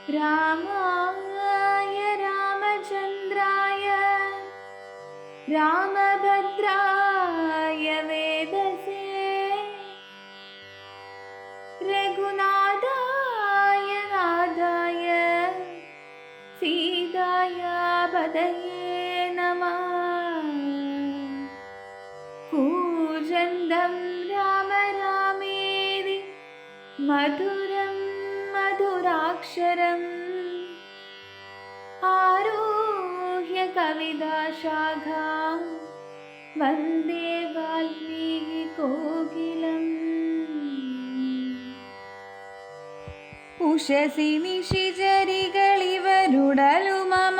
रामाय रामचन्द्राय रामभद्राय वेदसे रघुनाथाय नाथाय सीताय पतये नमः। कूजन्तं राम रामेति मधुरं मधुराक्षरम् आरुह्य कविताशाखां वन्दे वाल्मीकिकोकिलम्। ഉഷസി നിശിചരികളിവരുടലു മമ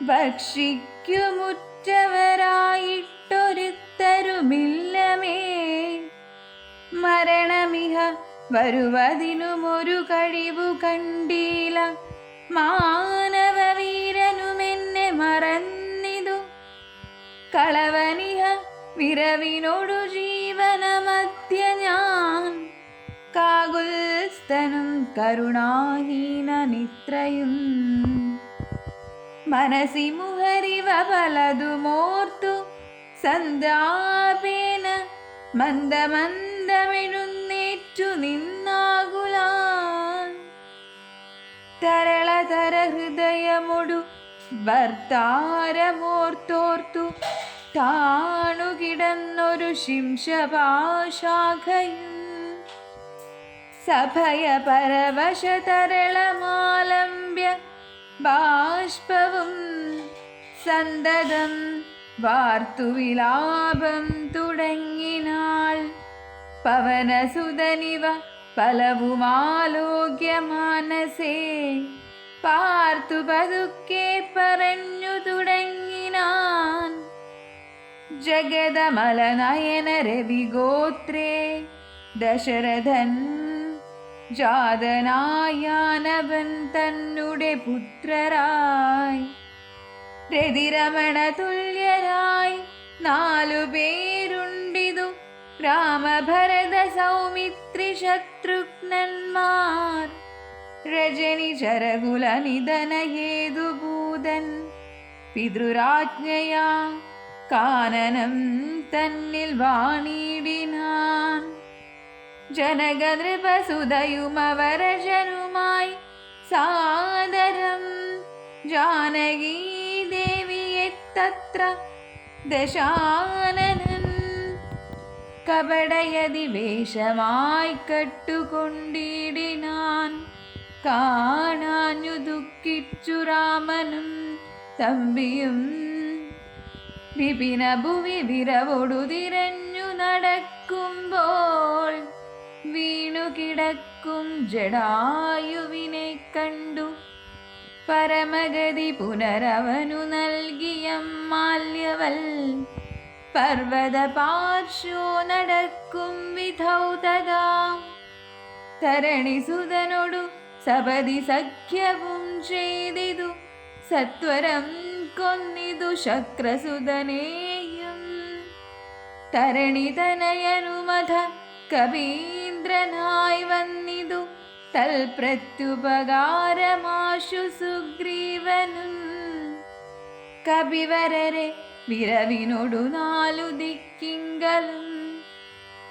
ഭക്ഷിക്കുമുറ്റവരായിട്ടൊരുത്തരുമില്ലമേ. മരണമിഹ വരുവതിനുമൊരു കഴിവു കണ്ടീല, മാനവവീരനുമെന്നെ മറന്നിതു. കളവനിഹ വിരവിനോടു ജീവനമധ്യ ഞാൻ, കാകുൽസ്ഥനും കരുണാഹീനനിത്രയും. മനസി മുഹരിവ പലതുമോർത്തു സന്താപേന മന്ദമന്ദമെഴുന്നേറ്റു നിന്നാകുലാൻ. തരളതര ഹൃദയമൊടു ഭർത്താരമോർത്തോർത്തു താണുകിടന്നൊരു ശിംശപാശാഖയും. സഭയ പരവശതരളമാലംബ്യ ബാഷ്പവും സന്തതം വാർത്തുവിലാപം തുടങ്ങിനാൾ. പവനസുതനിവ പലവുമാലോക്യ മാനസേ പാർത്തു പതുക്കെ പറഞ്ഞു തുടങ്ങിനാൻ. ജഗദമലനയന രവിഗോത്രേ ദശരഥൻ ജാതനായാനവൻ തന്നുടെ പുത്രരായി. രതിരമണ തുല്യരായി 4 പേരുണ്ടിതു, രാമഭരത സൗമിത്രി ശത്രുഘ്നന്മാർ. രജനി ചരകുല നിധന ഹേതുഭൂതൻ പിതൃരാജ്ഞയാ കാനനം തന്നിൽ വാണിടിനാൻ. ജനക നൃപസുതയുമവരജനുമായി സാദരം ജാനകീ ദേവിയെ തത്ര ദശാനനൻ കപടയതി വേഷമായി കട്ടുകൊണ്ടിടിനാൻ. കാണാഞ്ഞു ദുഃഖിച്ചു രാമനും തമ്പിയും, വിപിന ഭുവി വിരവൊടു തിരഞ്ഞു നടക്കുമ്പോൾ വീണു കിടക്കും ജടായുവിനെ കണ്ടു. പരമഗതി പുനരവനു നൽകിയ മാല്യവൽ പർവത പാർശ്വോ നടക്കും വിധൗ തഥാ. തരണിസുതനോടു സപതി സഖ്യവും ചെയ്തിതു, സത്വരം കൊന്നിതു ശക്രസുതനെയും. തരണിതനയനുമധ കവീന്ദ്രനായി വന്നിതു, തൽപ്രത്യുപകാരമാശു സുഗ്രീവനും. കപിവരരെ വിരവിനോടു 4 ദിക്കിങ്കലും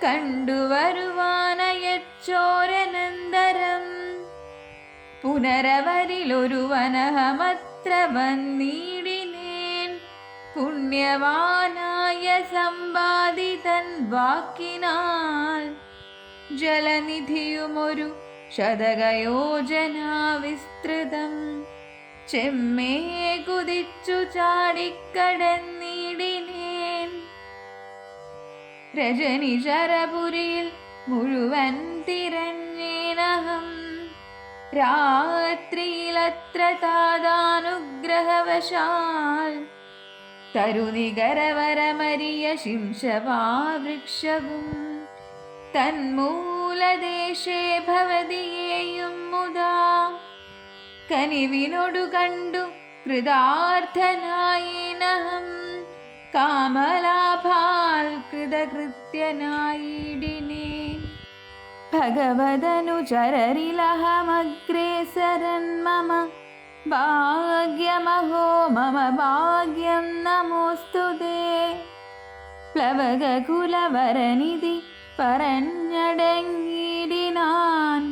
കണ്ടുവരുവാനയച്ചോരനന്തരം. പുനരവരിലൊരു വനഹമത്ര വന്നിടിനേൻ, പുണ്യവാനായ സമ്പാദിതൻ വാക്കിനാൽ. ജലനിധിയുമൊരു ശതകയോജനാ വിസ്തൃതം ചെമ്മേ കുതിച്ചു ചാടിക്കടന്നിടിനേൻ. രജനിചരപുരിയിൽ മുഴുവൻ തിരഞ്ഞേനഹം, രാത്രിയിലത്ര താതാനുഗ്രഹവശാൽ. തരുനികരവരമരിയ ശിംശപാവൃക്ഷവും തന്മൂലദേശേ ഭവതിയേയും മുദാ. കനിവിനോടു കണ്ടു കൃതാർത്ഥനായിനഹം, കാമലാഭാൽ കൃതകൃത്യനായിടിനേ. ഭഗവദനുചരരിലഹമഗ്രേസരൻ മമ ഭാഗ്യമഹോ മമ ഭാഗ്യം നമോസ്തുതേ. പ്ലവകകുലവരനിധി പറഞ്ഞടങ്ങിയിടിനാൻ,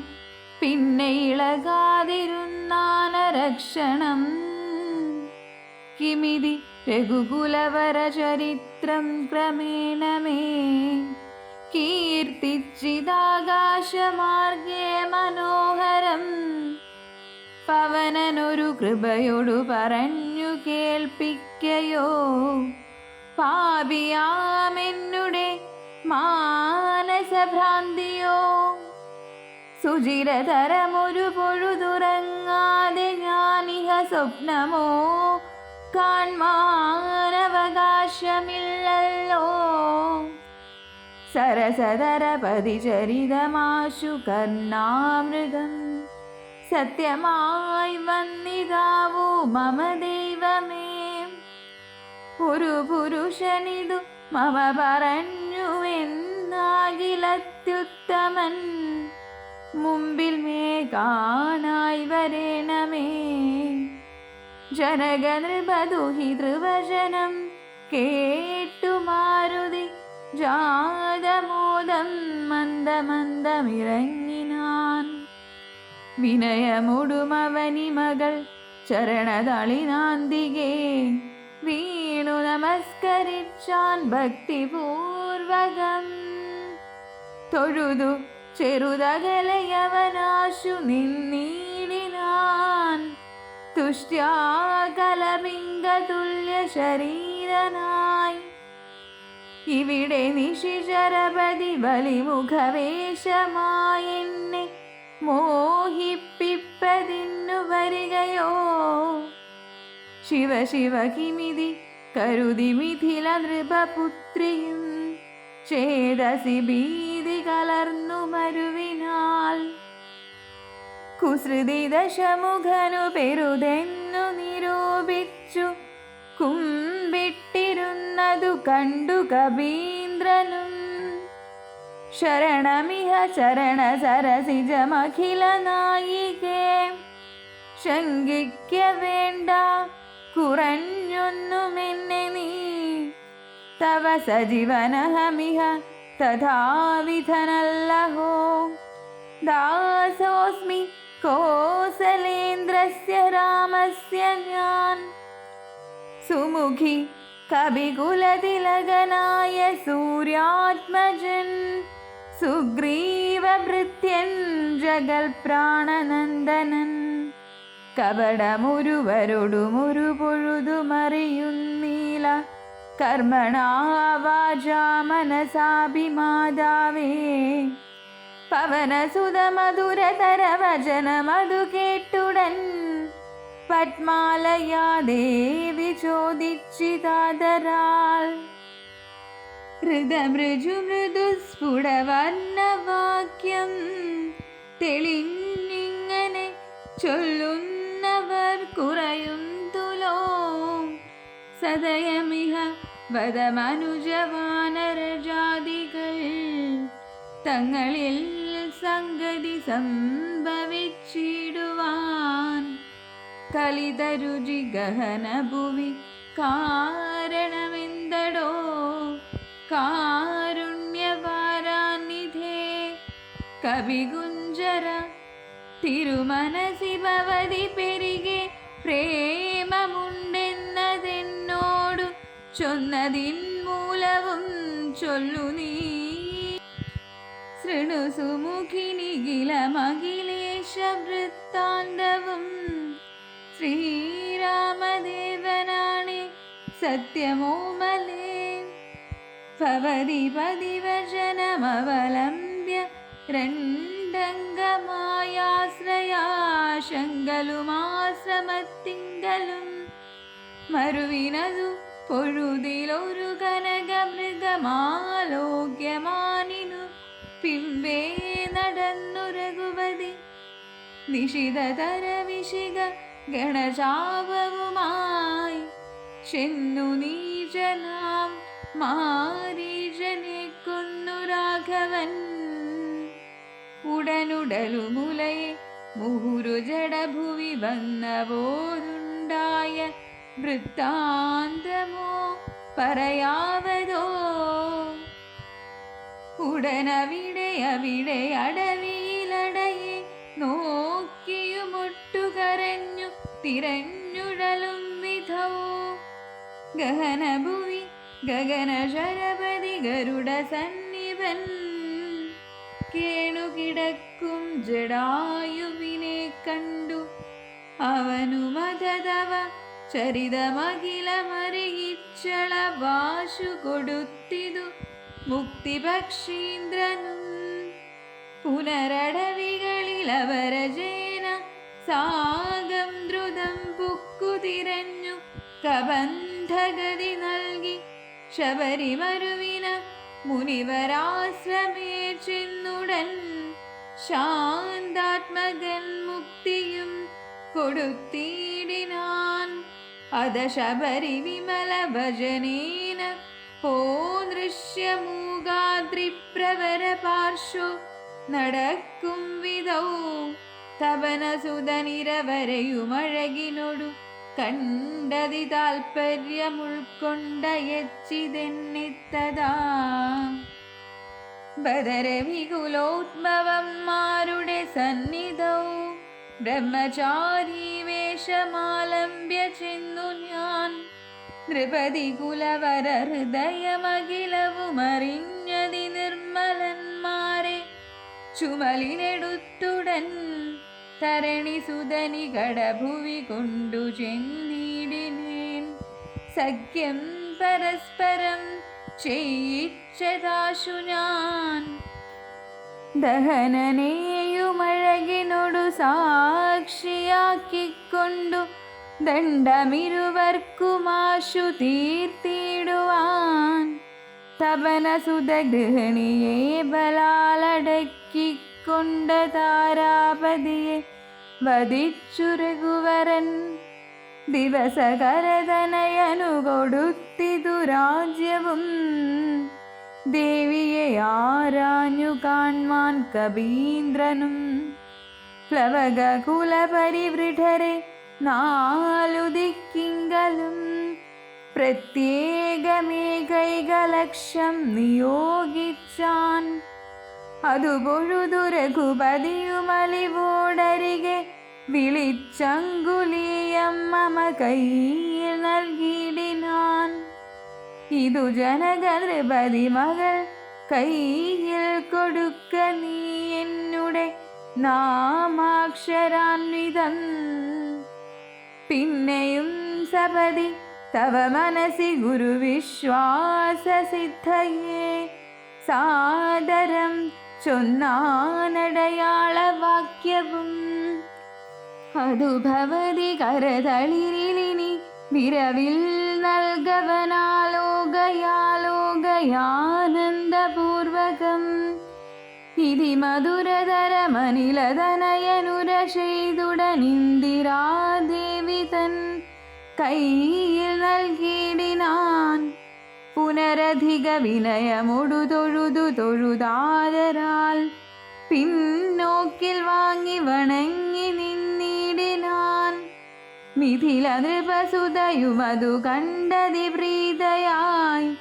പിന്നെ ഇളകാതിരുന്നാനരക്ഷണം. കിമിതി രഘുകുലവരചരിത്രം ക്രമേണ മേ കീർത്തിച്ചിതാകാശമാർഗേ മനോഹരം. പവനനൊരു കൃപയോടു പറഞ്ഞു കേൾപ്പിക്കയോ, പാപിയാമെന്നുടെ മാനസഭ്രാന്തിയോ. സുചിരതരമൊരു പൊഴുതുറങ്ങാതെ ഞാനിഹ സ്വപ്നമോ കാൺമാനവകാശമില്ലല്ലോ. സരസതരപതിചരിതമാശു കർണാമൃതം സത്യമായി വന്നിതാവൂ മമ ദൈവമേ. ഒരു പുരുഷനിതു മമ പറഞ്ഞു എന്നാകിലത്യുത്തമൻ, മുമ്പിൽ മേ കാണായി വരേണമേ. ജനകനൃപദുഹി ധ്രുവജനം കേട്ടു മാരുതി ജാതമോദം മന്ദമന്ദമിറങ്ങിനാൻ. വിനയമൊടുമവനി മകൾ ചരണതളിനാന്തികേ വീണു നമസ്കരിച്ചാൻ ഭക്തിപൂർവകം. തൊഴുതു ചെറുതകലയവനാശു നിന്നീടിനാൻ, തുഷ്ട്യാ കലപിംഗതുല്യ ശരീരനായി. ഇവിടെ നിശിചരപതി ബലിമുഖവേഷമായെന്നെ മോഹിപ്പിപ്പതിന്നു വരികയോ. ശിവ ശിവ കിമിതി കരുതി മിഥില നൃപപുത്രിയും, ചേതസി ഭീതി കലർന്നു മരുവിനാൽ. കുസൃതി ദശമുഖനു പെരുതെന്നു നിരൂപിച്ചു കുമ്പിട്ടിരുന്നതു കണ്ടു കബീന്ദ്രനും. ശരണമിഹ ചരണ സരസിജമഖില നായികേ, ശങ്കിക്ക വേണ്ട കുറഞ്ഞൊന്നുമെന്നെ നീ. തവ സജീവനഹമിഹ തഥാവിധനല്ലഹോ, ദാസോസ്മി കോസലേന്ദ്രസ്യ രാമസ്യ ഞാൻ. സുമുഖി കവികുലതിലകനായ സൂര്യാത്മജൻ, സുഗ്രീവഭൃത്യൻ ജഗൽ പ്രാണനന്ദനൻ. കപടമൊരുവരോടുമൊരു പൊഴുതുമറിയുന്നീല, കർമ്മണാ വാചാ മനസാഭിമാതാവേ. പവനസുത മധുരതര വചനമതു കേട്ടുടൻ, പത്മാലയാ ദേവി ചോദിച്ചിതാദരാൽ. ഹൃദമൃജു മൃദുസ്ഫുടവർണ്ണവാക്യം തെളിഞ്ഞിങ്ങനെ ചൊല്ലുന്നവർ കുറയുന്തുലോ. സദയമിഹ വദമനുജവാനരജാതികൾ, തങ്ങളിൽ സംഗതി സംഭവിച്ചിടുവാൻ. കലിതരുചി ഗഹന ഭുവി കാരണമെന്തടോ, കാരുണ്യവാരാനിധേ കവികുഞ്ചര. തിരുമനസി ഭവതി പെരികെ പ്രേമമുണ്ടെന്നതെന്നോടു ചൊന്നതിൻ മൂലവും ചൊല്ലു നീ. ശൃണു സുമുഖിനിഖിലമഖിലേശ വൃത്താന്തവും, ശ്രീരാമദേവനാണെ സത്യമോമലേ. ഭവതി പതിവചനമവലംബ്യ രണ്ടംഗമായാശ്രയാശങ്കലുമാശ്രമത്തിങ്കലും. മരുവിനതു പൊഴുതിലൊരു കനകമൃഗമാലോക്യമാനിനു പിമ്പേ നടന്നു രഘുപതി. നിശിതതര വിശിക ഗണചാപവുമായി ചെന്നു നീചനാം മാരീചനെ കൊന്നു രാഘവൻ. ഉടനുടലുമുലയെ മുഹുരു ജഡഭുവി വന്നപോതുണ്ടായ വൃത്താന്തമോ പറയാവതോ. ഉടനവിടെ അടവിയിലടയെ നോക്കിയുമൊട്ടുകരഞ്ഞു തിരഞ്ഞുഴലും വിധവും ഗഹനഭുവി ഗഗനശരപതി ഗരുഡ സന്നിഭൻ കേണുകിടക്കും ജടായുവിനെ കണ്ടു. അവനുമതവ ചരിതമഖിലമറിയിച്ചള വാശു കൊടുത്തിതു മുക്തിപക്ഷീന്ദ്രനും. പുനരടവികളിലവരജേന സാഗം ദ്രുതം പുക്കുതിരഞ്ഞു കബന്ധഗതി നൽകി ശബരിമരുവിന മുനിവരാശ്രമേ ചെന്നുടൻ ശാന്താത്മകൻ മുക്തിയും കൊടുത്തിടിനാൻ. അത ശബരി വിമല ഭജനേന പോദൃശ്യമൂകാദ്രിപ്രവര പാർശ്വ നടക്കും വിധൗ തപനസുതനിരവരെയുമഴകിനൊടു കണ്ടതി താൽപര്യമുൾക്കൊണ്ടയച്ചിതെന്നിത്തതാ. ബദരവികുലോത്മവന്മാരുടെ സന്നിധൗ ബ്രഹ്മചാരി വേഷമാലംബ്യ ചെന്നു ഞാൻ. നൃപതി കുലവര ഹൃദയമഖിലവുമറിഞ്ഞതി നിർമ്മലന്മാരെ ചുമലിലെടുത്തുടൻ തരണി സുതനി കടഭുവി കൊണ്ടു ചെന്നിടിനേൻ. സഖ്യം പരസ്പരം ചെയ്യിച്ചതാശു ഞാൻ. ദഹനനെയുമഴകിനോടു സാക്ഷിയാക്കിക്കൊണ്ടു ദണ്ഡമിരുവർക്കുമാശു തീർത്തിടുവാൻ. തപനസുത ഗൃഹിണിയെ ബലാലടക്കിക്കൊണ്ട താരാപതിയെ വധിച്ചു രഘുവരൻ. ദിവസകരതനയനു കൊടുത്തിതു രാജ്യവും ദേവിയെ ആരാഞ്ഞു കാൺമാൻ കബീന്ദ്രനും. പ്ലവക കുലപരിവൃഢരെ നാലുദിക്കിങ്കലും പ്രത്യേകമേകൈകലക്ഷം നിയോഗിച്ചാൻ. അതുപൊഴുതു രഘുപതിയുമലിവോടരികെ വിളിച്ചങ്കുലീയം മമ കയ്യിൽ നൽകിയിടിനാൻ. ഇതു ജനക നൃപതി മകൾ കയ്യിൽ കൊടുക്ക നീ എന്നുടെ നാമാക്ഷരാന്വിതം. പിന്നെയും സപതി തവ മനസി ഗുരുവിശ്വാസസിദ്ധയേ സാദരം ചൊന്നാനടയാളവാക്യവും. അതു ഭവതി കരതളിരിലിനി വിരവിൽ നൽകവനാലോകയാലോകയാനന്ദപൂർവകം. ഇതി മധുരതരമനിലതനയനുര ചെയ്തുടനിന്ദിരാദേവി തൻ കയ്യിൽ നൽകിയിടിനാൻ. പുനരധിക വിനയമൊടു തൊഴുതു തൊഴുതാദരാൽ പിന്നോക്കിൽ വാങ്ങി വണങ്ങി നിന്നിടിനാൻ. മിഥില നൃപസുതയുമതു കണ്ടതി പ്രീതയായി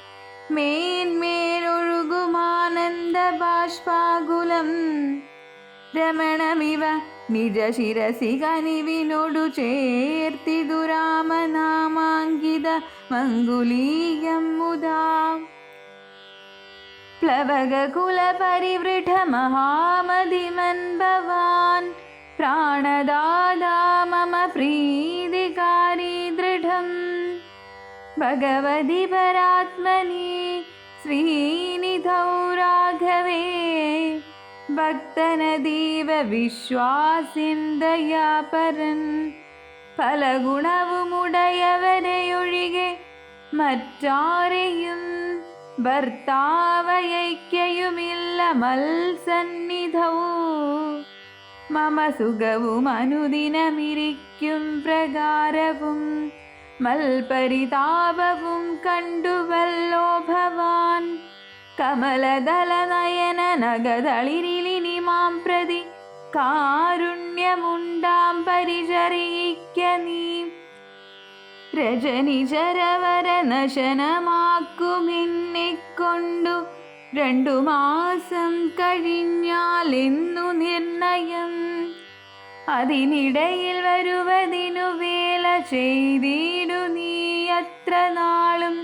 മേന്മേലൊഴുകുമാനന്ദ ബാഷ്പാകുലം. രമണമിവ നിജ ശിരസി കനിവിനോടു ചേർത്തിതു രാമനാമാങ്കിത മംഗുലീയം മുദാ. പ്ലവക കുലപരിവൃഢ മഹാമതിമൻ ഭവാൻ പ്രാണദാതാ മമ പ്രീതികാരി ദൃഢം. ഭഗവതി പരാത്മനി ശ്രീനിധൗ രാഘവേ ഭക്തനദീവ വിശ്വാസിൻ ദയാപരൻ. ഫലഗുണവുമുടയവരെയൊഴികെ മറ്റാരെയും ഭർത്താവയയ്ക്കയുമില്ല മൽസന്നിധൗ. മമ സുഖവും അനുദിനമിരിക്കും പ്രകാരവും മൽപരിതാപവും കണ്ടുവല്ലോ ഭവാൻ. കമലദളനയന നഗതളിരിലിനിമാ മാം പ്രതി കാരുണ്യമുണ്ടാം പരിചറിയിക്ക നീ. രജനിചരവര നശനമാക്കുമെന്നെക്കൊണ്ടു 2 മാസം കഴിഞ്ഞാലെന്നു നിർണയം. അതിനിടയിൽ വരുവതിനു വേല ചെയ്തിടു നീ അത്ര നാളും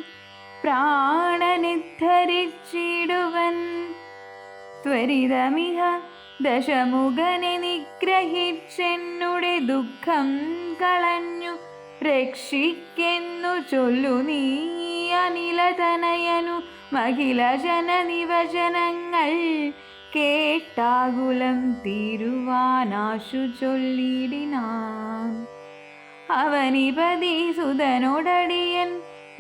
പ്രാണനിദ്ധരിച്ചിടുവൻ. ത്വരിതമിഹ ദശമുഖനെ നിഗ്രഹിച്ചെന്നുടെ ദുഃഖം കളഞ്ഞു രക്ഷിക്കെന്നു ചൊല്ലു നീ അനിലതനയനു. മഹിള ജനനിവചനങ്ങൾ കേട്ടാകുലം തീരുവാനാശു ചൊല്ലിടിനാൻ. അവനിപതി സുതനോടടിയൻ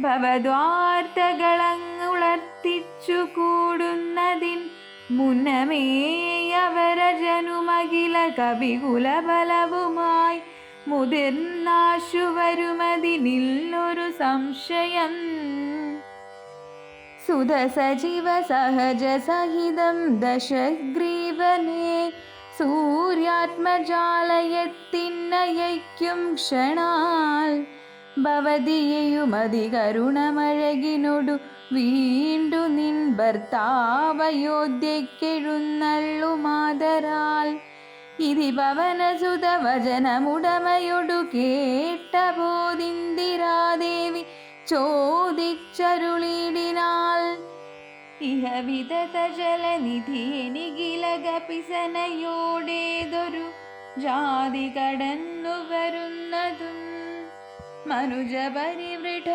ഭവദ്വാർത്തകളങ്ങുളർത്തിച്ചു കൂടുന്നതിൻ മുന്നമേ അവരജനുമഖില കവികുലബലവുമായി മുതിർന്നാശു വരുമതിനില്ലൊരു സംശയം. സുധസജീവ സഹജ സഹിതം ദശഗ്രീവനെ സൂര്യാത്മജാലയത്തിനയയ്ക്കും ക്ഷണാൽ ഭവതിയെയും അതികരുണമഴകിനോടു വീണ്ടു നിൻ ഭർത്താവയോധ്യക്കെഴുന്നള്ളുമാതരാൽ. ഇതി പവനസുത വചനമുടമയൊടു കേട്ട ബോധിന്ദിരാദേവി ചോദിച്ചരുളിടിനാൾ. ഇഹ വിതത ജലനിധി എനികിലകപിസനയോടേതൊരു ജാതി കടന്നു വരുന്നതും മനുജ പരിവൃഢ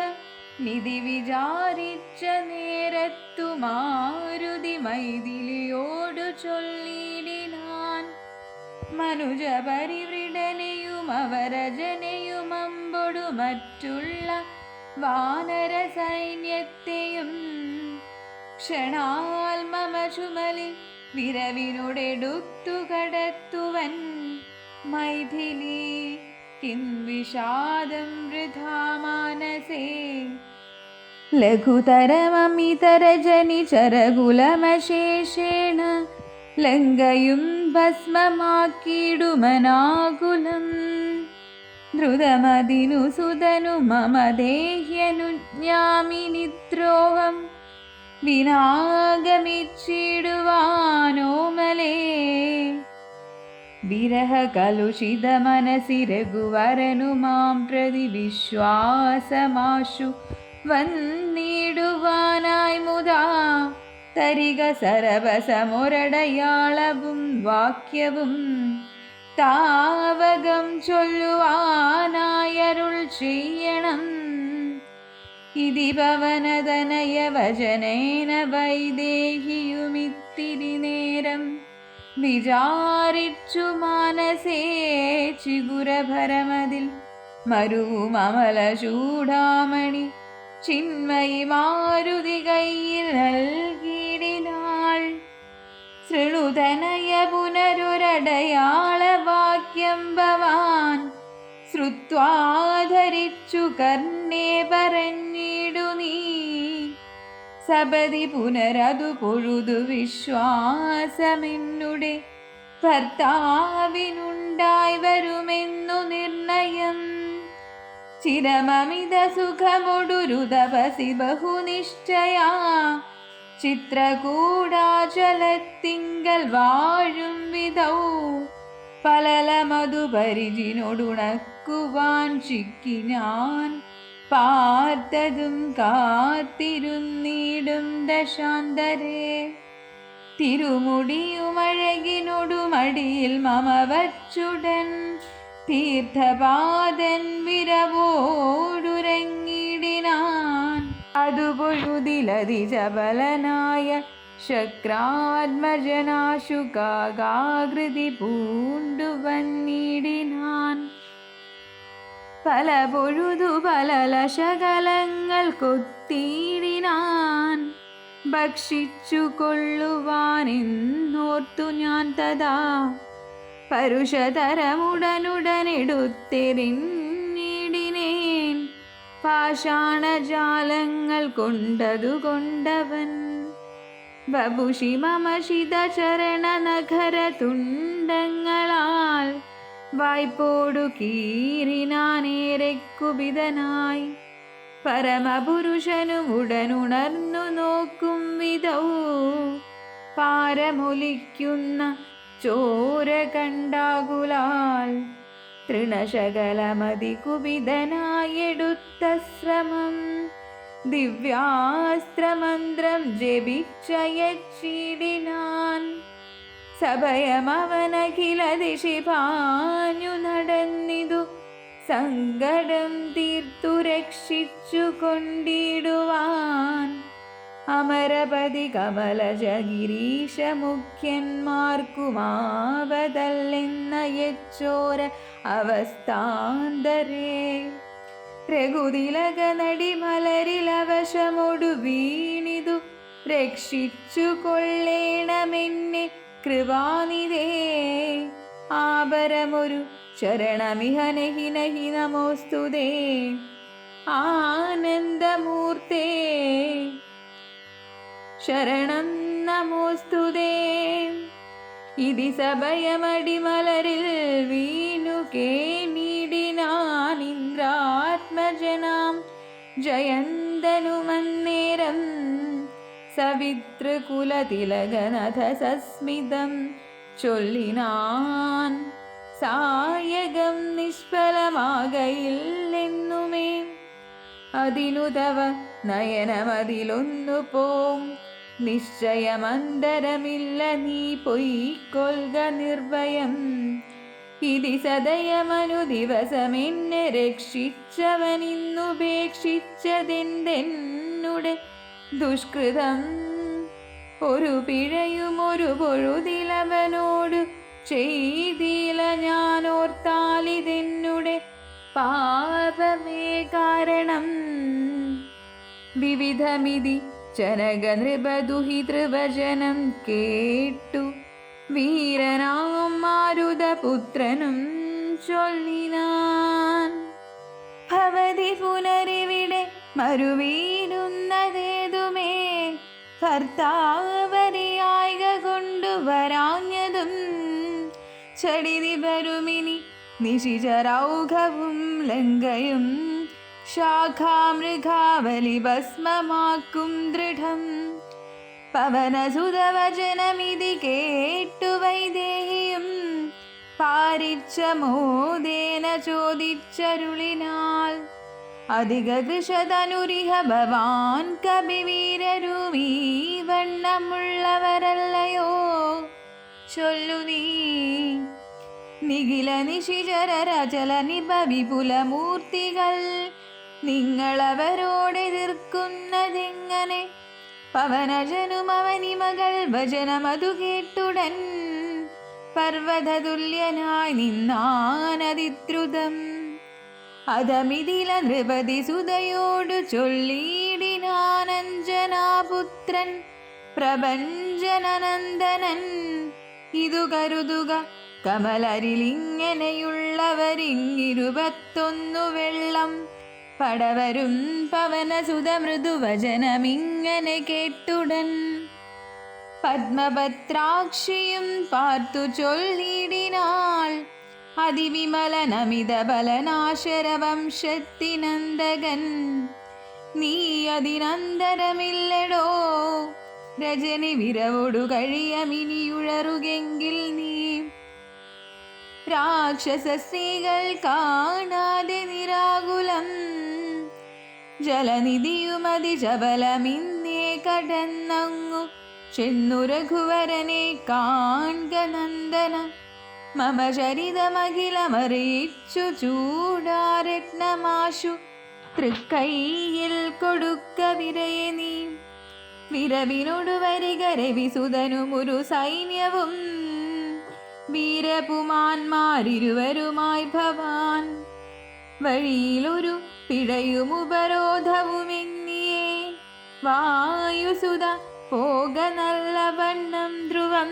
നിധി വിചാരിച്ച നേരത്തു മാരുതി മൈഥിലിയോടു ചൊല്ലിടിനാൻ. മനുജ പരിവൃഢനെയും അവരജനെയും അമ്പൊടു മറ്റുള്ള വാനര സൈന്യത്തെയും ക്ഷണാൽ മമ ചുമലിൽ വിരവിനോടെടുത്തു കടത്തുവൻ മൈഥിലി. കിം വിഷാദം വൃഥാ മാനസേ ലഘുതരമമിതരജനിചരകുലമശേഷേണ ലങ്കയും ഭസ്മമാക്കിടുമനാകുലം. ദ്രുതമതിനു സുതനു മമ ദേഹ്യനുജ്ഞാമി നിദ്രോഹം വിനാഗമിച്ചിടുവാനോമലേ. വിരഹ കലുഷിത മനസി രഘുവരനു മാം പ്രതി വിശ്വാസമാശു വന്നിടുവാനായി മുതാ തരിക സരവസമൊരടയാളവും വാക്യവും താവകം ചൊല്ലുവാനായരുൾ ചെയ്യണം. ഇതി പവനതനയ വചനേന വൈദേഹിയുമിത്തിരി നേരം വിചാരിച്ചു മാനസേ ചിഗുരഭരമതിൽ മരുമമല ചൂടാമണി ചിന്മയി മാരുതി കയ്യിൽ നൽകിയിടിനാൾ. ശൃണുതനയ പുനരൊരടയാളവാക്യം ഭവാൻ ശ്രുത്വാധരിച്ചു കർണേ പറഞ്ഞിടു നീ. സപതി പുനരതു പൊഴുതു വിശ്വാസമെന്നുടെ ഭർത്താവിനുണ്ടായി വരുമെന്നു നിർണയം. ചിരമമിത സുഖമൊടുരു തപസി ബഹുനിശ്ചയാ ചിത്രകൂടാചലത്തിങ്കൽ വാഴും വിധൗ പലലമധുപരിചിനൊടുണക്കുവാൻ ചിക്കി ഞാൻ പാർത്തതും കാത്തിരുന്നീടും ദശാന്തരേ. തിരുമുടിയുമഴകിനൊടുമടിയിൽ മമ വച്ചുടൻ തീർത്ഥപാദൻ വിരവോടുരങ്ങിടിനാൻ. അതുപൊഴുതിലതിചപലനായ ശക്രാത്മജനാശു കാകാകൃതി പൂണ്ടു വന്നിടിനാൻ. പല പൊഴുതു പലലശകലങ്ങൾ കൊത്തിയിടിനാൻ. ഭക്ഷിച്ചു കൊള്ളുവാനെന്നോർത്തു ഞാൻ തഥാ പരുഷതരമുടനുടനെടുത്തെറിഞ്ഞിടിനേൻ. പാഷാണജാലങ്ങൾ കൊണ്ടതു കൊണ്ടവൻ ബഭുഷി മമ ശിതചരണനഖരതുണ്ടങ്ങളാൽ വായ്പോടു കീറിനാനേറെ കുപിതനായി പരമപുരുഷനും ഉടനുണർന്നു നോക്കും വിധൗ പാരമൊലിക്കുന്ന ചോര കണ്ടാകുലാൽ തൃണശകലമതി കുപിതനായെടുത്ത ശ്രമം ദിവ്യാസ്ത്രമന്ത്രം ജപിച്ചയച്ചിടിനാൻ സഭയമവനഖില ദിശി പാഞ്ഞു നടന്നിതു സങ്കടം തീർത്തു രക്ഷിച്ചു കൊണ്ടിടുവാൻ അമരപതി കമലജ ഗിരീശ മുഖ്യന്മാർക്കുമാവതല്ലെന്ന യച്ചോര അവസ്ഥാന്തരേ രഘുതിലക നടിമലരിലവശമൊടു വീണിതു രക്ഷിച്ചു കൊള്ളേണമെന്നെ കൃപാനിധേ ആപരമൊരു ശരണമിഹ നഹി നഹി നമോസ്തുതേ ആനന്ദമൂർത്തേ ശരണം നമോസ്തുതേ ഇതി സഭയമടിമലരിൽ വീണു കേണിടിനാൻ ഇന്ദ്രാത്മജനാം ജയന്തനുമന്നേരം സവിതൃകുലതിലകനഥ സസ്മിതം ചൊല്ലിനാൻ സായകം നിഷ്ഫലമാകയില്ലെന്നുമേ അതിനു തവ നയനമതിലൊന്നു പോം നിശ്ചയമന്തരമില്ല നീ പൊയ്ക്കൊൽക നിർഭയം ഇതി സദയമനു ദിവസമെന്നെ രക്ഷിച്ചവനിന്നുപേക്ഷിച്ചതെന്തെന്നുടെ ദുഷ്കൃതം ഒരു പിഴയും ഒരു പൊഴുതിലവനോടു ചെയ്തില ഞാനോർത്താലിതെന്നുടെ പാപമേ കാരണം വിവിധമിതി ജനകനൃപദുഹിതൃവചനം കേട്ടു വീരനാം മാരുതപുത്രനും ചൊല്ലിനാൻ ഭവതി പുനരിവിടെ മരുവീടുന്നതേതുമേ ഭർത്താവരിയായിക കൊണ്ടുവരാഞ്ഞതും ചടിതി വരുമിനി നിശിചരൗഘവും ലങ്കയും ശാഖാമൃഗാവലി ഭസ്മമാക്കും ദൃഢം പവനസുതവചനമിതി കേട്ടു വൈദേഹിയും പാരിച്ച മോദേന ചോദിച്ചരുളിനാൾ അധിക കൃഷതനുരിഹ ഭവാൻ കവിവീരരുമീ വണ്ണമുള്ളവരല്ലയോ ചൊല്ലു നീ നിഖില നിശിചരചല നിപ വിപുലമൂർത്തികൾ നിങ്ങളവരോടെതിർക്കുന്നതെങ്ങനെ പവനജനും അവനിമകൾ വചനമതു കേട്ടുടൻ പർവ്വതതുല്യനായി നിന്നാനതിദ്രുതം അധമിതില നൃപതി സുതയോടു ചൊല്ലിയിടിനാനഞ്ജനാപുത്രൻ പ്രപഞ്ചനനന്ദനൻ ഇതു കരുതുക കമലരിലിങ്ങനെയുള്ളവരിങ്ങിരുപത്തൊന്നു വെള്ളം പടവരും പവനസുത മൃദുവചനമിങ്ങനെ കേട്ടുടൻ പത്മപത്രാക്ഷിയും പാർത്തു ചൊല്ലിടിനാൾ അതിവിമലനമിത ബലനാശരവംശത്തിനന്ദകൻ നീ അതിനന്തരമില്ലടോ രജനി വിരവോടു കഴിയമിനിയുഴറുകെങ്കിൽ നീ രാക്ഷസ സ്ത്രീകൾ കാണാതെ നിരാകുലം ജലനിധിയുമതി ചപലമിന്നേ കടന്നങ്ങു ചെന്നു രഘുവരനെ കാൺക നന്ദന മമ ചരിതമഖിലമറിയിച്ചു ചൂടാരത്നമാശു തൃക്കൈയിൽ കൊടുക്ക വിരയെ നീ വിരവിനോടു വരിക രവിസുതനും ഒരു സൈന്യവും വീരപുമാന്മാരിരുവരുമായി ഭവാൻ വഴിയിലൊരു പിഴയും ഉപരോധവുമെന്നിയേ വായുസുത പോക നല്ലവണ്ണം ധ്രുവം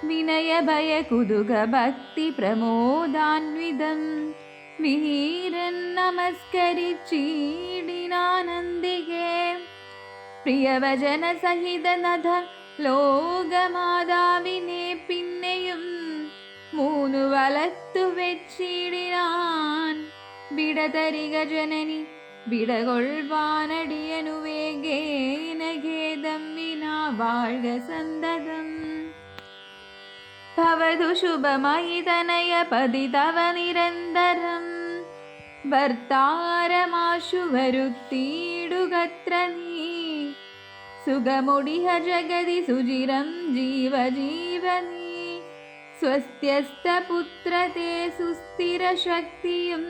വിനയഭയ കുതുക ഭക്തി പ്രമോദാന്വിതം വീരൻ നമസ്കരിച്ചീടിനാനന്ദികേ പ്രിയവചന സഹിതനഥ ലോകമാതാവിനെ പിന്നെയും മൂന്നു വലത്തു വെച്ചിടിനാൻ. വിടതരിക ജനനി വിടകൊള്ളുവാനടിയനു വേഗേന ഖേദം വിനാ വാഴ്ക സന്തതം. ഭവതു ശുഭമയി തനയ പതി തവ നിരന്തരം ഭർത്താരമാശു വരുത്തിയിടുകത്ര നീ. സുഖമുടിഹ ജഗതി സുചിരം ജീവജീവനീ. സ്വസ്ത്യസ്തപുത്രത്തെ സുസ്ഥിര ശക്തിയും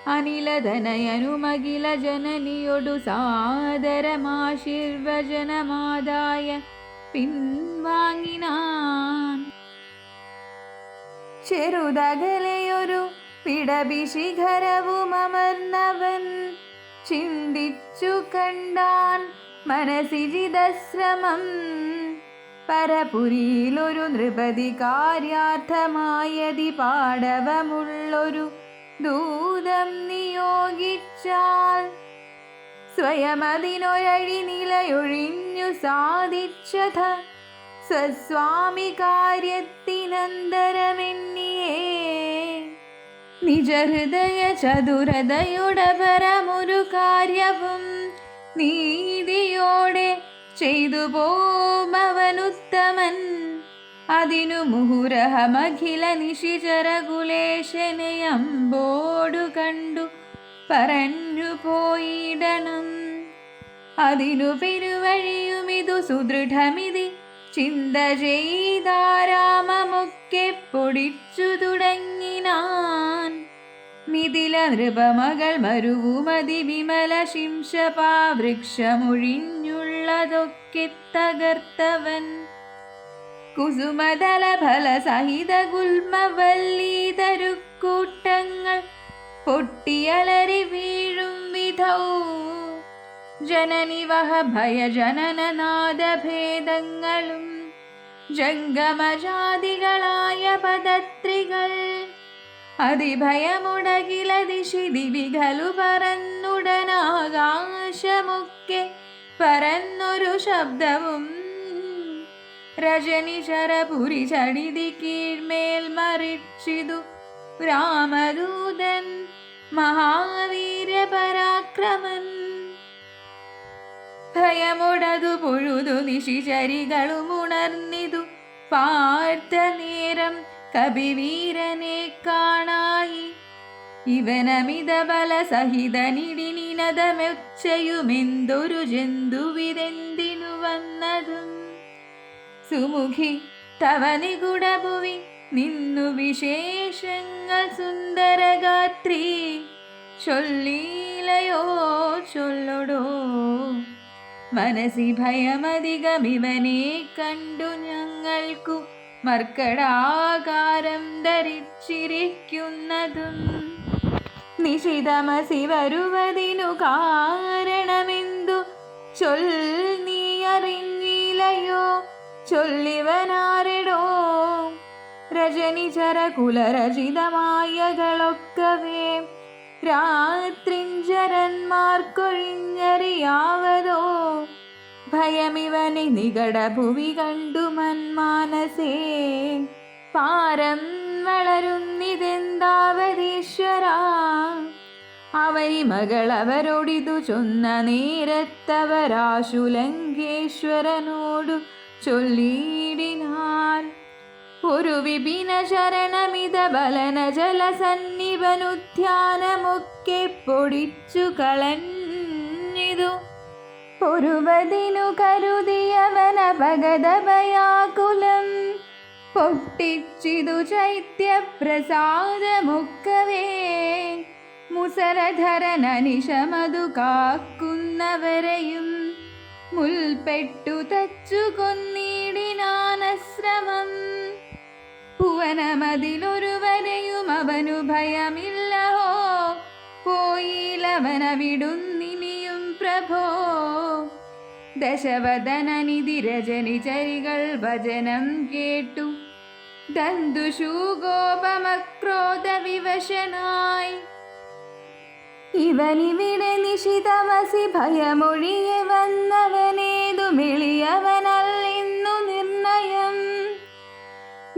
അനിലധനയനുമഖില ജനനിയൊടു സാദരമാശീർവചനമാദായ പിൻവാങ്ങിനാൻ. ചെറുതകലെയൊരു പിടഭിശിഖരവുമർന്നവൻ ചിന്തിച്ചു കണ്ടാൻ മനസ്സിജിതശ്രമം. പരപുരിയിലൊരു നൃപതി കാര്യാർത്ഥമായതി പാടവമുള്ളൊരു ദൂതം നിയോഗിച്ചാൽ സ്വയമതിനൊരഴി നിലയൊഴിഞ്ഞു സാധിച്ചത സ്വസ്വാമി കാര്യത്തിനന്തരമെന്നിയേ. നിജഹൃദയ ചതുരതയുടപരമൊരു കാര്യവും നീതിയോടെ ചെയ്തു പോമവനുത്തമൻ. അതിനു മുഹുരഹമഖില നിശിചരകുലേശനെ അമ്പോടു കണ്ടു പറഞ്ഞു പോയിടണം. അതിനു പെരുവഴിയുമിതു സുദൃഢമിതി ചിന്ത ചെയ്താരാമമൊക്കെ പൊടിച്ചു തുടങ്ങിനാൻ. മിഥില നൃപമകൾ മരുവുമതി വിമല ശിംശപാ വൃക്ഷമൊഴിഞ്ഞുള്ളതൊക്കെ തകർത്തവൻ. കുസുമതല ഫല സഹിത ഗുൽമവല്ലീ തരുക്കൂട്ടങ്ങൾ പൊട്ടിയലറി വീഴും വിധൗ. ജനനിവഹ ഭയ ജനനനാദഭേദങ്ങളും ജംഗമജാതികളായ പദത്രികൾ അതിഭയമുടകില ദിശി ദിവികളു പറന്നുടനാകാശമൊക്കെ പരന്നൊരു ശബ്ദവും. രജനിശരപുരി ചടിതി കീഴ്മേൽ മറിച്ചിതു രാമദൂതൻ മഹാവീര്യ പരാക്രമൻ. ഭയമൊടതു പൊഴുതു നിശിചരികളും ഉണർന്നിതു പാർത്ത നേരം കപിവീരനെ കാണായി. ഇവനമിത ബല സഹിതനിടിനിനദമെച്ചയുമെന്തൊരു ജന്തുവിതെന്തിനു വന്നതും. സുമുഖി തവ നിഗുഡഭുവി നിന്നു വിശേഷങ്ങൾ സുന്ദരഗാത്രി. ചൊല്ലീലയോ ചൊല്ലൊടോ മനസി ഭയമധികമിവനെ കണ്ടു ഞങ്ങൾക്കു മർക്കടാകാരം ധരിച്ചിരിക്കുന്നതും. നിശിതമസി വരുവതിനു കാരണമെന്തു ചൊല്ലി അറിഞ്ഞില്ലയോ ചൊല്ലിവനാരെടോ. രജനിചര കുലരചിതമായകളൊക്കവേ രാത്രിഞ്ചരന്മാർക്കൊഴിഞ്ഞറിയാവതോ. ഭയമിവനെ നികടഭുവി കണ്ടു മന്മാനസേ പാരം വളരുന്നിതെന്താവതീശ്വരാ. അവനി മകളവരോടിതു ചൊന്ന നേരത്തവരാശുലങ്കേശ്വരനോടു ചൊല്ലിയിടിനാർ. ഒരു വിപിന ശരണമിത ബലന ജലസന്നിപനുദ്യാനമൊക്കെ പൊടിച്ചു കളഞ്ഞിതു. പൊരുവതിനു കരുതിയവന ഭഗതഭയാകുലം പൊട്ടിച്ചിതു ചൈത്യപ്രസാദമൊക്കവേ. മുസലധരനനിശമതു കാക്കുന്നവരെയും മുൽപ്പെട്ടു തച്ചു കൊന്നിടിനാനശ്രമം. ഭുവനമതിലൊരുവരെയും അവനു ഭയമില്ലഹോ പോയിലവന വിടുന്നിനിയും പ്രഭോ. ദശവദനനിധി രജനിചരികൾ വചനം കേട്ടു ദന്തുഷൂഗോപമക്രോധ വിവശനായി. ഇവനിവിടെ നിശിതമസി ഭയമൊഴിയെ വന്നവനേതുമെളിയവനല്ലിന്നു നിർണയം.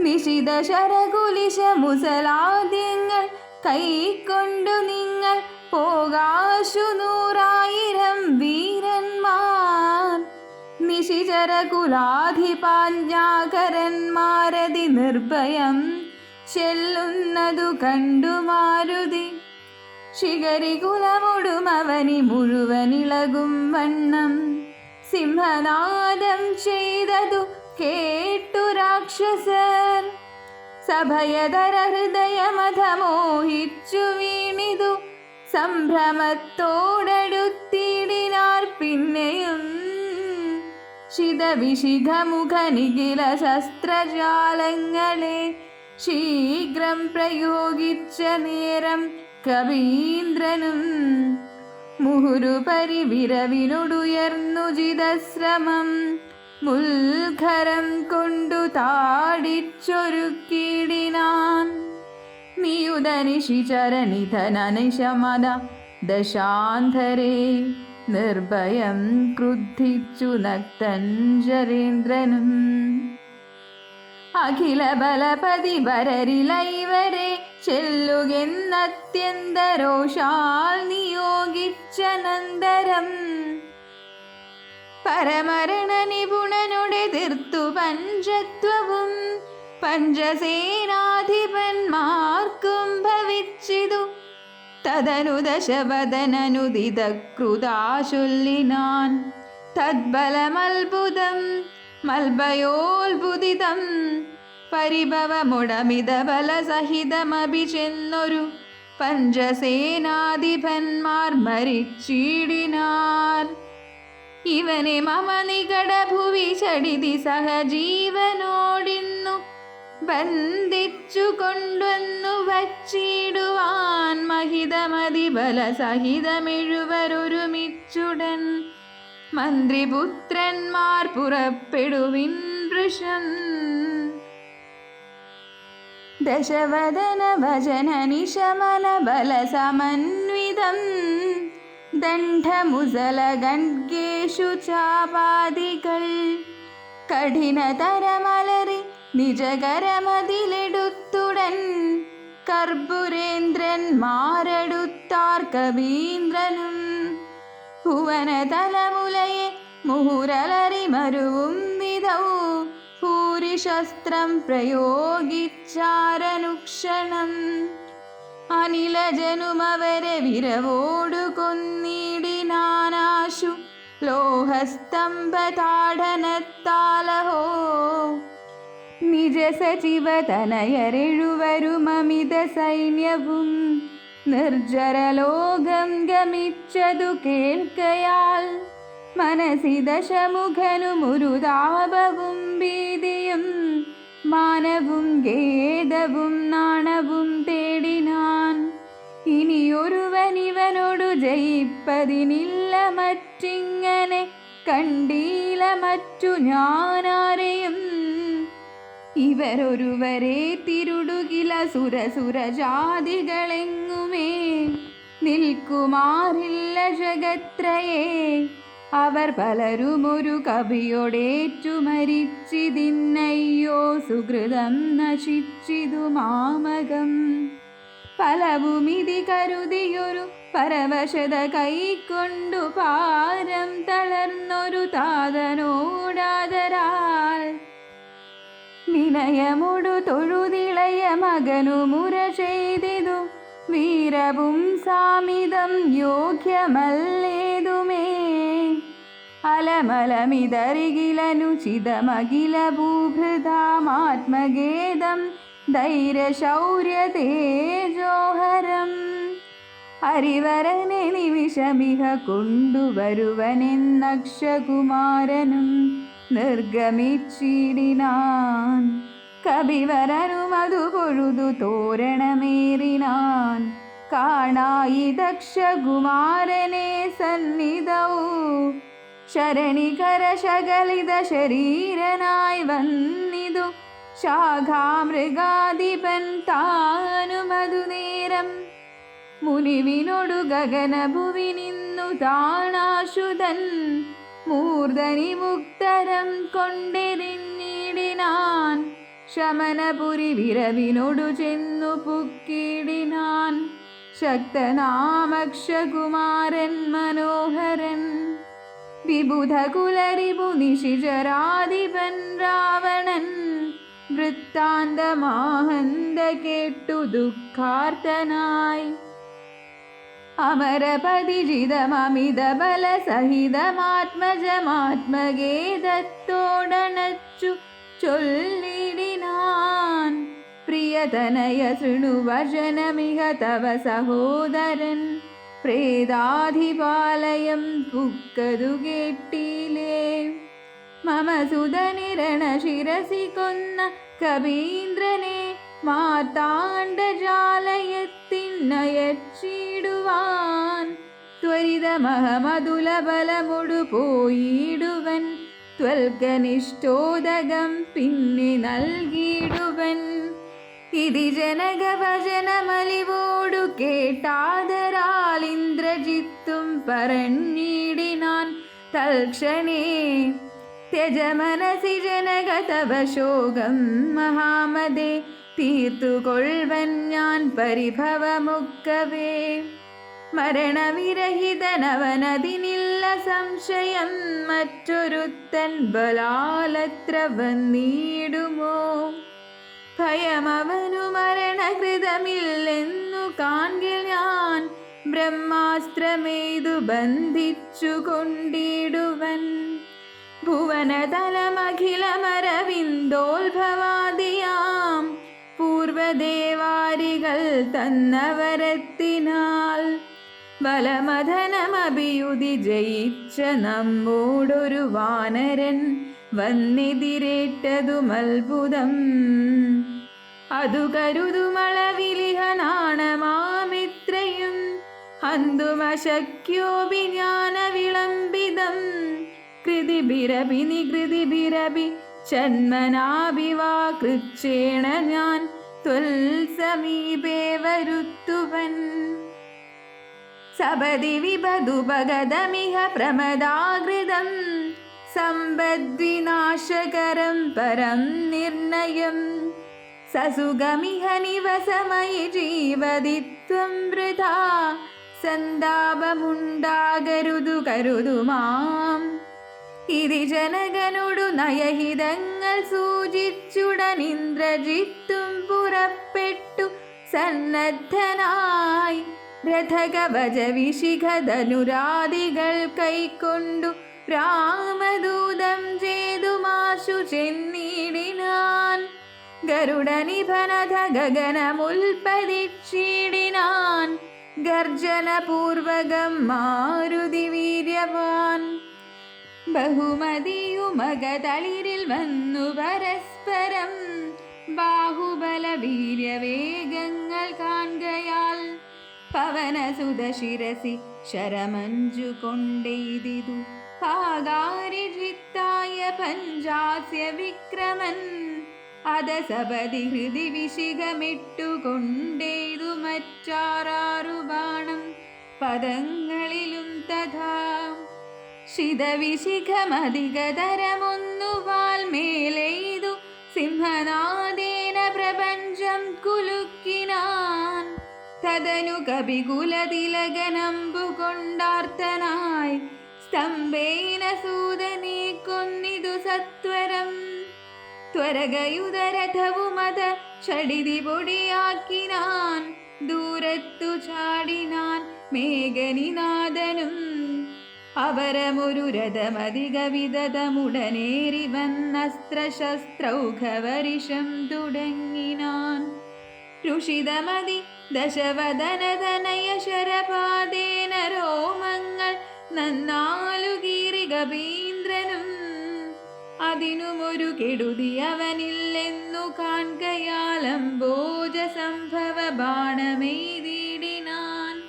നിശിത ശരകുലിശ മുസലാദ്യങ്ങൾ കൈക്കൊണ്ടു നിങ്ങൾ പോകാശു 100,000 വീരന്മാർ. നിശിചരകുലാധിപാജ്ഞാകരന്മാരതി നിർഭയം ചെല്ലുന്നതു കണ്ടു മാരുതി. ശിഖരികുലമൊടുമവനി മുഴുവനിളകും വണ്ണം സിംഹനാദം ചെയ്തതു കേട്ടു രാക്ഷസർ. സഭയതര ഹൃദയമധമോഹിച്ചു വീണിതു സംഭ്രമത്തോടടുത്തിടിനാർ പിന്നെയും. ശിതവിശിഖമുഖനിഖില ശസ്ത്രജാലങ്ങളെ ശീഘ്രം പ്രയോഗിച്ച നേരം കവീന്ദ്രനും മുഹുരുപരിവിരവിനൊടുയർന്നു ജിതശ്രമം മുൽഖരം കൊണ്ടു താടിച്ചൊരുക്കിടിനാൻ. നിയുധനിശിചരനിധനനിശമത ദശാന്ധരേ നിർഭയം ക്രുദ്ധിച്ചു നക്തഞ്ജരേന്ദ്രനും. അഖില ബലപതി വരരിലൈവരെ ചെല്ലുകെന്നത്യന്തരോഷാൽ നിയോഗിച്ച നന്ദരം. പരമരണ നിപുണനോടെതിർത്തു പഞ്ചത്വവും പഞ്ചസേനാധിപന്മാർക്കും ഭവിച്ചിതു. തദനു ദശവദനനുദിതകൃതാ ചൊല്ലിനാൻ തദ്ബലമത്ഭുതം മൽഭയോത്ഭുതിതം. പരിഭവമുടമിത ബലസഹിതമഭി ചെന്നൊരു പഞ്ചസേനാധിപന്മാർ മരിച്ചിടിനാർ. ഇവനെ മമ നികടഭുവി ചടിതി സഹജീവനോടിന്നു ബന്ധിച്ചു കൊണ്ടുവന്നു വച്ചിടുവാൻ. മഹിതമതിബല സഹിതമെഴുവരൊരുമിച്ചുടൻ മന്ത്രിപുത്രന്മാർ പുറപ്പെടുവിൻ വൃഷം. ദശവദന ഭജന നിശമന ബല സമന്വിതം ദണ്ഡമുസല ഗണ്ഡേഷു ചാപാദികൾ കഠിനതരമലറി നിജകരമതിലെടുത്തുടൻ കർപ്പുരേന്ദ്രന്മാരെടുത്താർ കവീന്ദ്രനും. ഭുവനതലമുലയെ മുഹുരലറി മരുവും വിധൗ ഭൂരിശസ്ത്രം പ്രയോഗിച്ചാരനുക്ഷണം. അനിലജനുമവരെ വിരവോടു കൊന്നിടിനാനാശു ലോഹസ്തംഭതാടനത്താലഹോ. നിജസചിവതനയരെഴുവരുമമിത സൈന്യവും നിർജ്ജരലോകം ഗമിച്ചതു കേൾക്കയാൽ മനസി ദശമുഖനുമുരുതാപവും ഭീതിയും മാനവും ഖേദവും നാണവും തേടിനാൻ. ഇനിയൊരുവനിവനോടു ജയിപ്പതിനില്ല മറ്റിങ്ങനെ കണ്ടീല മറ്റു ഞാനാരെയും. ഇവരൊരുവരെ തിരുടുകില സുരസുരജാതികളെങ്ങുമേ നിൽക്കുമാറില്ല ജഗത്രയേ. അവർ പലരുമൊരു കവിയോടേറ്റു മരിച്ചിതിന്നയ്യോ സുഹൃതം നശിച്ചിതു മാമകം. ഫലവുമിതി കരുതിയൊരു പരവശത കൈക്കൊണ്ടു പാരം തളർന്നൊരു താതനോടാദരാൽ വിനയമൊടു തൊഴുതിളയ മകനു മുര ചെയ്തിതു. വീരവും സാമിതം യോഗ്യമല്ലേതുമേ അലമലമിതറികിലനുചിതമഖില ഭൂഭൃതാമാത്മഗേദം ധൈര്യശൗര്യതേജോഹരം. ഹരിവരനെ നിമിഷമിഹ കൊണ്ടുവരുവനെന്നക്ഷകുമാരനും നിർഗമിച്ചിടിനാൻ. കവിവരനുമതു പൊഴുതു തോരണമേറിനാൻ. കാണായി ദക്ഷകുമാരനെ സന്നിധൗ ശരണികര ശകലിത ശരീരനായി വന്നിതു ശാഖാമൃഗാധിപൻ താനുമതു നേരം. മുനിവിനോടു ഗഗനഭുവി നിന്നു താണാശുതൻ മൂർധനി മുക്തരം കൊണ്ടെറിഞ്ഞിടിനാൻ. ശമനപുരി വിരവിനോടു ചെന്നു പുക്കിടിനാൻ. ശക്തനാമക്ഷകുമാരൻ മനോഹരൻ വിബുധകുലരിപു നിശിചരാധിപൻ രാവണൻ വൃത്താന്തമാഹന്ത കേട്ടു ദുഃഖാർത്തനായി. അമരപതിജിതമമിത ബല സഹിതമാത്മജമാത്മഗേദത്തോടണച്ചു ചൊല്ലിടിനാൻ. പ്രിയതനയ ശൃണുവചനമിഹ തവ സഹോദരൻ പ്രേതാധിപാലയം പുക്കതു കേട്ടിലേ. മമ സുതനിരണ ശിരസി കൊന്ന കവീന്ദ്രനെ മാർത്താണ്ഡജാലയത്തിനയച്ചിടുവാൻ ത്വരിതമഹമതുലബലമൊടു പോയിടുവൻ. ത്വൽകനിഷ്ഠോദകം പിന്നെ നൽകിയിടുവൻ. ഇതി ജനകവചനമലിവോടു കേട്ടാദരാൽ ഇന്ദ്രജിത്തും പറഞ്ഞിടിനാൻ തൽക്ഷണേ. ത്യജമനസി ജനക തവ ശോകം മഹാമദേ തീർത്തുകൊള്ളുവൻ ഞാൻ പരിഭവമുക്കവേ. മരണവിരഹിതനവനതിനില്ല സംശയം മറ്റൊരുത്തൻ ബലാലത്ര വന്നിടുമോ. ഭയമവനു മരണകൃതമില്ലെന്നു കാൺകിൽ ഞാൻ ബ്രഹ്മാസ്ത്രമേതു ബന്ധിച്ചു കൊണ്ടിടുവൻ. ഭുവനതലമഖിലമരവിന്ദോത്ഭവാദിയാം പൂർവദേവാരികൾ തന്നവരത്തിനാൽ ബലമധനമഭിയുതി ജയിച്ച നമ്മോടൊരു വാനരൻ വന്നെതിരേറ്റതുമത്ഭുതം. അതു കരുതുമളവിലിഹനാണമാമിത്രയും ഹന്തുമശക്യോപി ജ്ഞാനവിളംബിതം. കൃതിഭിരഭി നികൃതിഭിരഭി ചന്മനാഭിവാ കൃച്ഛേണ ഞാൻ ത്വൽസമീപേ വരുത്തുവൻ. സപദി വിപദുപഗതമിഹ പ്രമദാകൃതം സമ്പദ്വിനാശകരം പരം നിർണയം. സസുഖമിഹ നിവസമയി ജീവതിത്വം വൃഥാ സന്താപമുണ്ടാകരുതു കരുതു മാം. ഇതി ജനകനോടു നയഹിതങ്ങൾ സൂചിച്ചുടനിന്ദ്രജിത്തും പുറപ്പെട്ടു സന്നദ്ധനായി. രഥകവച വിശിഖധനുരാദികൾ കൈക്കൊണ്ടു രാമദൂതം ചേതുമാശു ചെന്നിടിനാൻ. ഗരുഡനിഭനഥ ഗഗനമുൽപ്പതിച്ചിടിനാൻ. ഗർജനപൂർവകം മാരുതി വീര്യവാൻ. ബഹുമതിയുമകതളിരിൽ വന്നു പരസ്പരം ബാഹുബല വീര്യവേഗങ്ങൾ കാൺകയാൽ പവനസുതശിരസി ശരമഞ്ചു കൊണ്ടെയ്തിതു ഭാഗാരിജിത്തായ പഞ്ചാസ്യ വിക്രമൻ. അധസപതി ഹൃദി വിശിഖമിട്ടുകൊണ്ടെയ്തു മറ്റാറാറു ബാണം പദങ്ങളിലും തഥാ. ശിതവിശിഖമധികതരമൊന്നു വാൽമേലെയ്തു സിംഹനാദേന പ്രപഞ്ചം കുലുക്കിനാൻ. തദനു കപികുലതിലകനമ്പു കൊണ്ടാർത്തനായി സ്തംഭേന സൂതനെ കൊന്നിതു സത്വരം. ത്വരകയുധരഥവുമത ഷഡിതി പൊടിയാക്കിനാൻ. ദൂരത്തു ചാടിനാൻ മേഘനിനാദനും. അവരമൊരു രഥമധിക വിദതമുടനേറി വന്നസ്ത്രശസ്ത്രൗഘവരിഷം തുടങ്ങിനാൻ. രുഷിതമതി ദശവദനതനയ ശരപാദേന രോമങ്ങൾ നന്നാലു കീറി കപീന്ദ്രനും. അതിനുമൊരു കെടുതി അവനില്ലെന്നു കാൺകയാലംബോജ സംഭവ ബാണമെയ്തിടിനാൻ.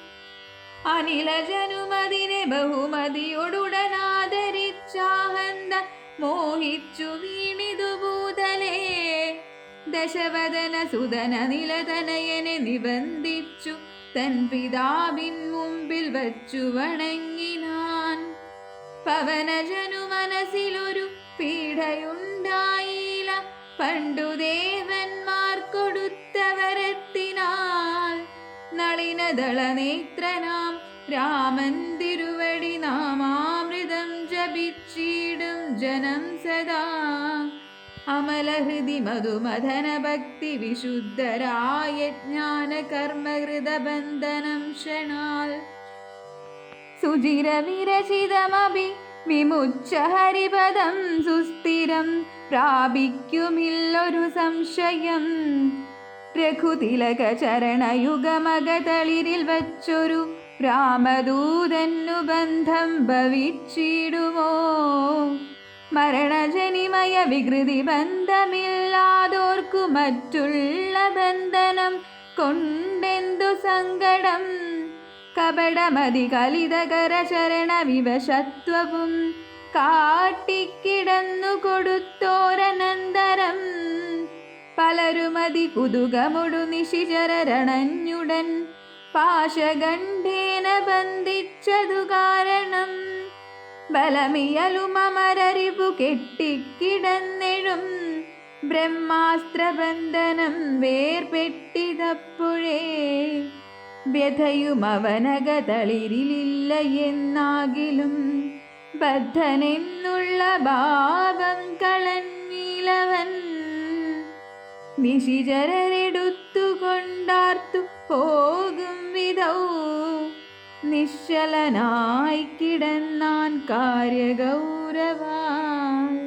അനിലജനുമതിനെ ബഹുമതിയൊടുടനാദരിച്ചാഹന്ത മോഹിച്ചു വീണിതു ഭൂതലേ. ദശവദന സുതന നിലതനയനെ നിബന്ധിച്ചു തൻ പിതാവിൻ മുമ്പിൽ വച്ചു വണങ്ങിനാൻ. പവനജനു മനസ്സിലൊരു പീഡയുണ്ടായില്ല, പണ്ടു ദേവന്മാർ കൊടുത്ത വരത്തിനാൽ. നളിനദളനേത്രനാം രാമൻ തിരുവടി നാമാമൃതം ജപിച്ചിടും ജനം സദാ. അമലഹൃദി മധുമഥന ഭക്തി വിശുദ്ധരായ ജ്ഞാന കർമ്മകൃതബന്ധനം ക്ഷണാൽ. സുചിരവിരചിതമഭി വിമുച്ച ഹരിപദം സുസ്ഥിരം പ്രാപിക്കുമില്ലൊരു സംശയം. രഘുതിലക ചരണയുഗമകതളിരിൽ വച്ചൊരു രാമദൂതന്നു ബന്ധം ഭവിച്ചിടുമോ? മരണജനിമയ വികൃതി ബന്ധമില്ലാതോർക്കു മറ്റുള്ള ബന്ധനം കൊണ്ടെന്തു സങ്കടം. കപടമതി കലിതകര ശരണ വിവശത്വവും കാട്ടിക്കിടന്നു കൊടുത്തോരനന്തരം. പലരുമതി കുതുകമൊടു നിശിചരണഞ്ഞുടൻ പാശഗണ്ഡേന ബന്ധിച്ചതു കാരണം. ബലമിയലുമരരിപു കെട്ടിക്കിടന്നെഴും ബ്രഹ്മാസ്ത്രബന്ധനം വേർപെട്ടിതപ്പോഴേ. വ്യഥയും അവനകതളിരിലില്ല എന്നാകിലും ബദ്ധനെന്നുള്ള ഭാവം കളഞ്ഞിലവൻ. നിശിചരരെടുത്തുകൊണ്ടാർത്തു പോകും വിധൗ നിശ്ചലനായി കിടന്നാൻ കാര്യഗൗരവാൽ.